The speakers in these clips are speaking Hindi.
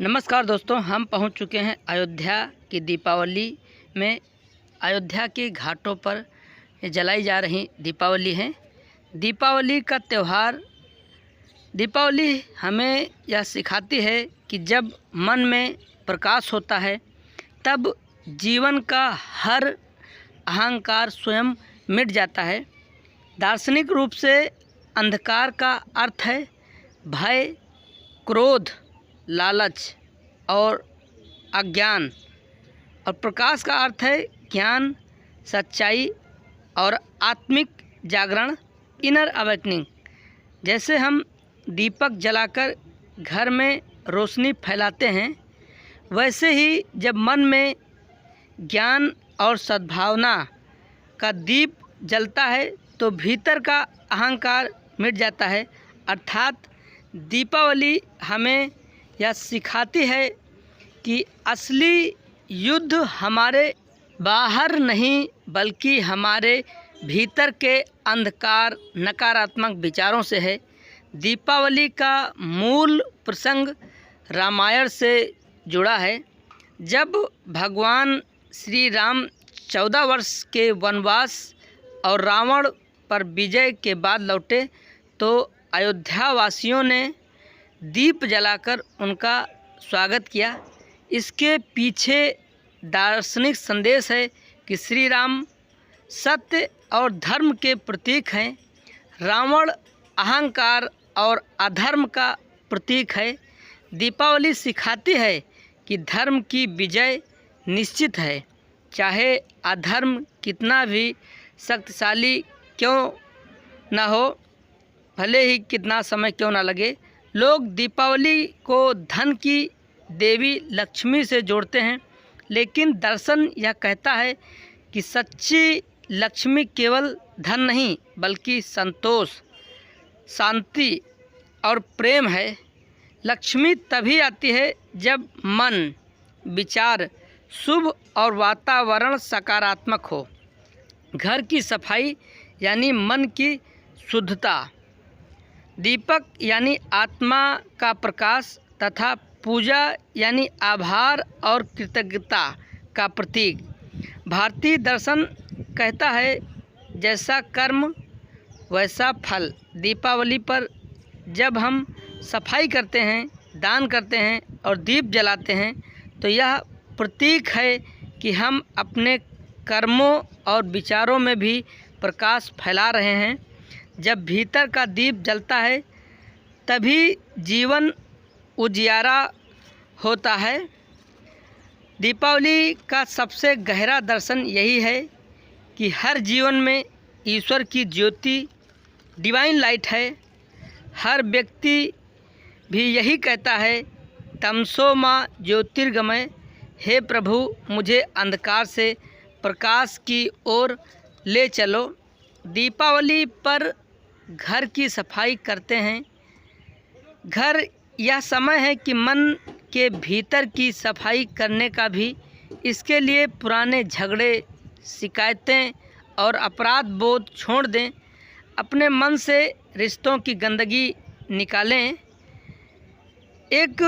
नमस्कार दोस्तों, हम पहुंच चुके हैं अयोध्या की दीपावली में। अयोध्या के घाटों पर जलाई जा रही दीपावली है। दीपावली का त्यौहार, दीपावली हमें यह सिखाती है कि जब मन में प्रकाश होता है तब जीवन का हर अहंकार स्वयं मिट जाता है। दार्शनिक रूप से अंधकार का अर्थ है भय, क्रोध, लालच और अज्ञान, और प्रकाश का अर्थ है ज्ञान, सच्चाई और आत्मिक जागरण, इनर अवेकनिंग। जैसे हम दीपक जलाकर घर में रोशनी फैलाते हैं, वैसे ही जब मन में ज्ञान और सद्भावना का दीप जलता है तो भीतर का अहंकार मिट जाता है। अर्थात दीपावली हमें यह सिखाती है कि असली युद्ध हमारे बाहर नहीं बल्कि हमारे भीतर के अंधकार नकारात्मक विचारों से है। दीपावली का मूल प्रसंग रामायण से जुड़ा है। जब भगवान श्री राम 14 वर्ष के वनवास और रावण पर विजय के बाद लौटे तो अयोध्या वासियों ने दीप जलाकर उनका स्वागत किया। इसके पीछे दार्शनिक संदेश है कि श्री राम सत्य और धर्म के प्रतीक हैं, रावण अहंकार और अधर्म का प्रतीक है। दीपावली सिखाती है कि धर्म की विजय निश्चित है, चाहे अधर्म कितना भी शक्तिशाली क्यों न हो, भले ही कितना समय क्यों ना लगे। लोग दीपावली को धन की देवी लक्ष्मी से जोड़ते हैं, लेकिन दर्शन यह कहता है कि सच्ची लक्ष्मी केवल धन नहीं बल्कि संतोष, शांति और प्रेम है। लक्ष्मी तभी आती है जब मन, विचार शुभ और वातावरण सकारात्मक हो। घर की सफाई यानी मन की शुद्धता, दीपक यानी आत्मा का प्रकाश तथा पूजा यानी आभार और कृतज्ञता का प्रतीक। भारतीय दर्शन कहता है जैसा कर्म वैसा फल। दीपावली पर जब हम सफाई करते हैं, दान करते हैं और दीप जलाते हैं तो यह प्रतीक है कि हम अपने कर्मों और विचारों में भी प्रकाश फैला रहे हैं। जब भीतर का दीप जलता है तभी जीवन उजियारा होता है। दीपावली का सबसे गहरा दर्शन यही है कि हर जीवन में ईश्वर की ज्योति, डिवाइन लाइट है। हर व्यक्ति भी यही कहता है, तमसो माँ ज्योतिर्गमय, हे प्रभु मुझे अंधकार से प्रकाश की ओर ले चलो। दीपावली पर घर की सफाई करते हैं। घर यह समय है कि मन के भीतर की सफाई करने का भी। इसके लिए पुराने झगड़े, शिकायतें और अपराध बोध छोड़ दें। अपने मन से रिश्तों की गंदगी निकालें। एक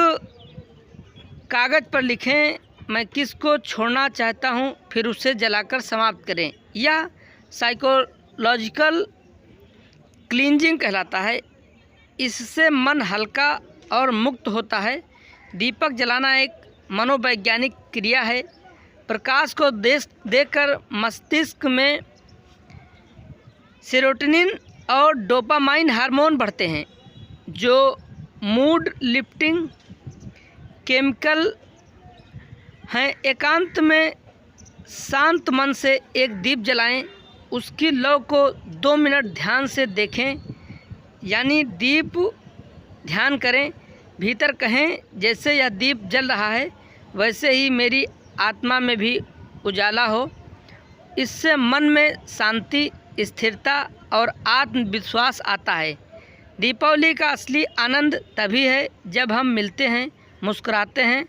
कागज़ पर लिखें, मैं किसको छोड़ना चाहता हूँ, फिर उसे जलाकर समाप्त करें। यह साइकोलॉजिकल क्लींजिंग कहलाता है। इससे मन हल्का और मुक्त होता है। दीपक जलाना एक मनोवैज्ञानिक क्रिया है। प्रकाश को देखकर मस्तिष्क में सेरोटोनिन और डोपामाइन हार्मोन बढ़ते हैं, जो मूड लिफ्टिंग केमिकल हैं। एकांत में शांत मन से एक दीप जलाएं, उसकी लौ को 2 मिनट ध्यान से देखें, यानी दीप ध्यान करें। भीतर कहें, जैसे यह दीप जल रहा है वैसे ही मेरी आत्मा में भी उजाला हो। इससे मन में शांति, स्थिरता और आत्मविश्वास आता है। दीपावली का असली आनंद तभी है जब हम मिलते हैं, मुस्कुराते हैं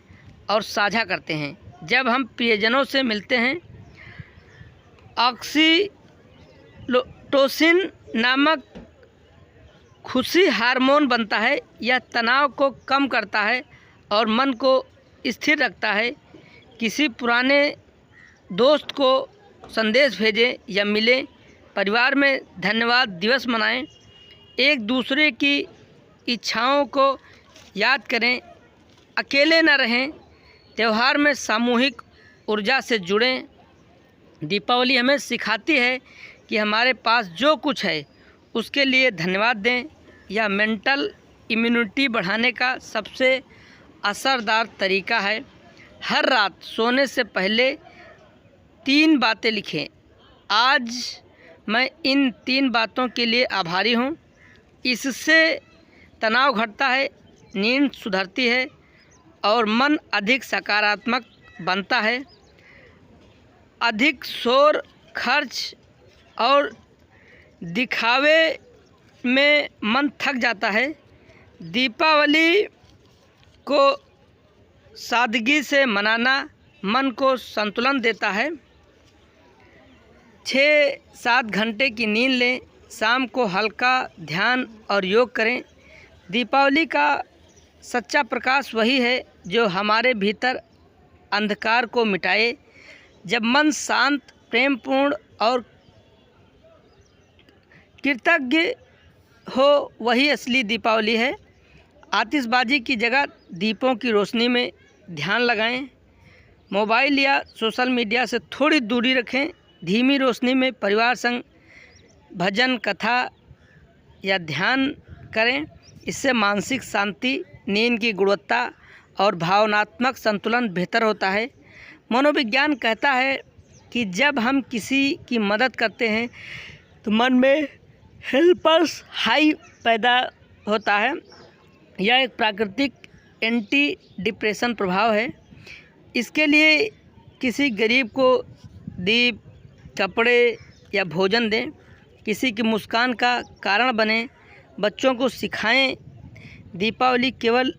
और साझा करते हैं। जब हम प्रियजनों से मिलते हैं, ऑक्सीटोसिन नामक खुशी हार्मोन बनता है। यह तनाव को कम करता है और मन को स्थिर रखता है। किसी पुराने दोस्त को संदेश भेजें या मिलें, परिवार में धन्यवाद दिवस मनाएं, एक दूसरे की इच्छाओं को याद करें, अकेले न रहें, त्यौहार में सामूहिक ऊर्जा से जुड़ें। दीपावली हमें सिखाती है कि हमारे पास जो कुछ है उसके लिए धन्यवाद दें। यह मेंटल इम्यूनिटी बढ़ाने का सबसे असरदार तरीका है। हर रात सोने से पहले 3 बातें लिखें। आज मैं इन 3 बातों के लिए आभारी हूँ। इससे तनाव घटता है, नींद सुधरती है और मन अधिक सकारात्मक बनता है। अधिक शोर, खर्च और दिखावे में मन थक जाता है। दीपावली को सादगी से मनाना मन को संतुलन देता है। 6-7 घंटे की नींद लें, शाम को हल्का ध्यान और योग करें। दीपावली का सच्चा प्रकाश वही है जो हमारे भीतर अंधकार को मिटाए। जब मन शांत, प्रेमपूर्ण और कृतज्ञ हो, वही असली दीपावली है। आतिशबाजी की जगह दीपों की रोशनी में ध्यान लगाएं। मोबाइल या सोशल मीडिया से थोड़ी दूरी रखें। धीमी रोशनी में परिवार संग भजन, कथा या ध्यान करें। इससे मानसिक शांति, नींद की गुणवत्ता और भावनात्मक संतुलन बेहतर होता है। मनोविज्ञान कहता है कि जब हम किसी की मदद करते हैं तो मन में हेल्पर्स हाई पैदा होता है। यह एक प्राकृतिक एंटी डिप्रेशन प्रभाव है। इसके लिए किसी गरीब को दीप, कपड़े या भोजन दें। किसी की मुस्कान का कारण बने। बच्चों को सिखाएं, दीपावली केवल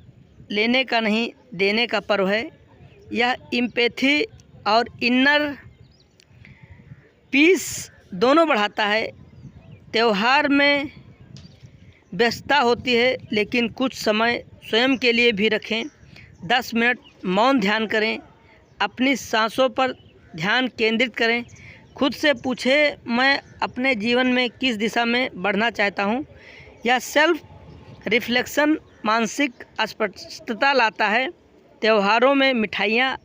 लेने का नहीं, देने का पर्व है। यह एम्पैथी और इनर पीस दोनों बढ़ाता है। त्यौहार में व्यस्तता होती है, लेकिन कुछ समय स्वयं के लिए भी रखें। 10 मिनट मौन ध्यान करें। अपनी सांसों पर ध्यान केंद्रित करें। खुद से पूछें, मैं अपने जीवन में किस दिशा में बढ़ना चाहता हूँ। यह सेल्फ रिफ्लेक्शन मानसिक स्पष्टता लाता है। त्योहारों में मिठाइयाँ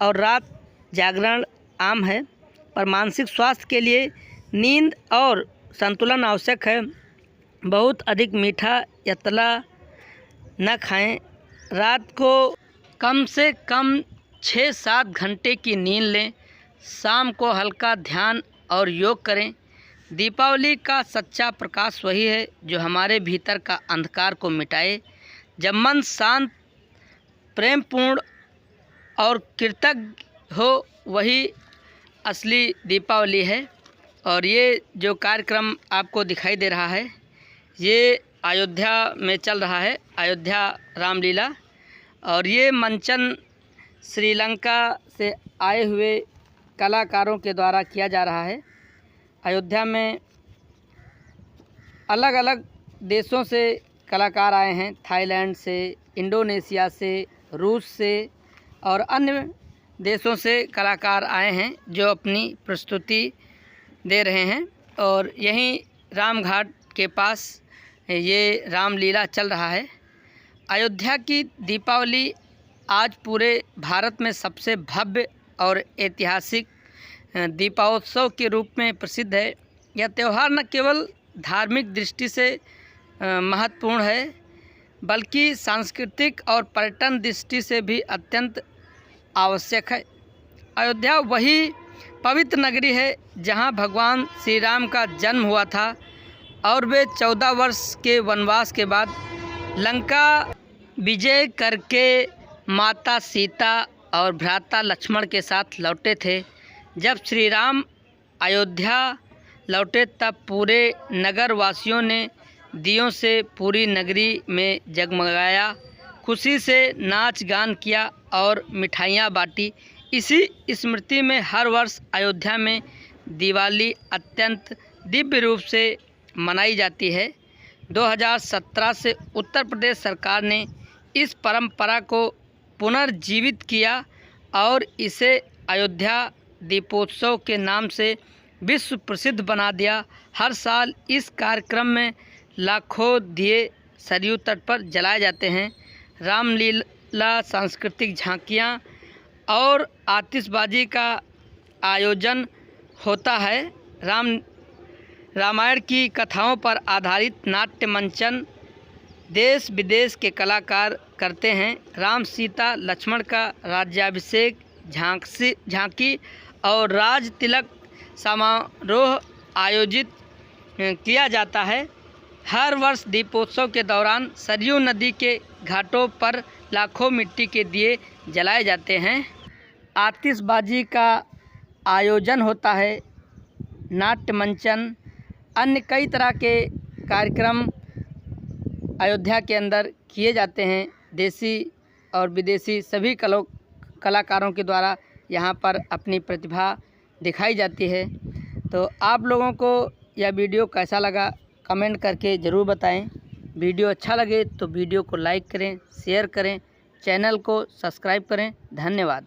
और रात जागरण आम है, पर मानसिक स्वास्थ्य के लिए नींद और संतुलन आवश्यक है। बहुत अधिक मीठा या तला न खाएं। रात को कम से कम 6-7 घंटे की नींद लें। शाम को हल्का ध्यान और योग करें। दीपावली का सच्चा प्रकाश वही है जो हमारे भीतर का अंधकार को मिटाए। जब मन शांत, प्रेमपूर्ण और कृतज्ञ हो, वही असली दीपावली है। और ये जो कार्यक्रम आपको दिखाई दे रहा है, ये अयोध्या में चल रहा है, अयोध्या रामलीला। और ये मंचन श्रीलंका से आए हुए कलाकारों के द्वारा किया जा रहा है। अयोध्या में अलग अलग देशों से कलाकार आए हैं। थाईलैंड से, इंडोनेशिया से, रूस से और अन्य देशों से कलाकार आए हैं जो अपनी प्रस्तुति दे रहे हैं। और यहीं रामघाट के पास ये रामलीला चल रहा है। अयोध्या की दीपावली आज पूरे भारत में सबसे भव्य और ऐतिहासिक दीपोत्सव के रूप में प्रसिद्ध है। यह त्यौहार न केवल धार्मिक दृष्टि से महत्वपूर्ण है, बल्कि सांस्कृतिक और पर्यटन दृष्टि से भी अत्यंत आवश्यक है। अयोध्या वही पवित्र नगरी है जहां भगवान श्री राम का जन्म हुआ था और वे 14 वर्ष के वनवास के बाद लंका विजय करके माता सीता और भ्राता लक्ष्मण के साथ लौटे थे। जब श्री राम अयोध्या लौटे तब पूरे नगर वासियों ने दियों से पूरी नगरी में जगमगाया, खुशी से नाच गान किया और मिठाइयाँ बाँटी। इसी स्मृति में हर वर्ष अयोध्या में दिवाली अत्यंत दिव्य रूप से मनाई जाती है। 2017 से उत्तर प्रदेश सरकार ने इस परंपरा को पुनर्जीवित किया और इसे अयोध्या दीपोत्सव के नाम से विश्व प्रसिद्ध बना दिया। हर साल इस कार्यक्रम में लाखों दिए सरयू तट पर जलाए जाते हैं। रामलीला, सांस्कृतिक झांकियाँ और आतिशबाजी का आयोजन होता है। रामायण की कथाओं पर आधारित नाट्य मंचन देश विदेश के कलाकार करते हैं। राम सीता लक्ष्मण का राज्याभिषेक, झांकी और राज तिलक समारोह आयोजित किया जाता है। हर वर्ष दीपोत्सव के दौरान सरयू नदी के घाटों पर लाखों मिट्टी के दिए जलाए जाते हैं। आतिशबाजी का आयोजन होता है। नाट्य मंचन, अन्य कई तरह के कार्यक्रम अयोध्या के अंदर किए जाते हैं। देसी और विदेशी सभी कलाकारों के द्वारा यहाँ पर अपनी प्रतिभा दिखाई जाती है। तो आप लोगों को यह वीडियो कैसा लगा कमेंट करके ज़रूर बताएं। वीडियो अच्छा लगे तो वीडियो को लाइक करें, शेयर करें, चैनल को सब्सक्राइब करें। धन्यवाद।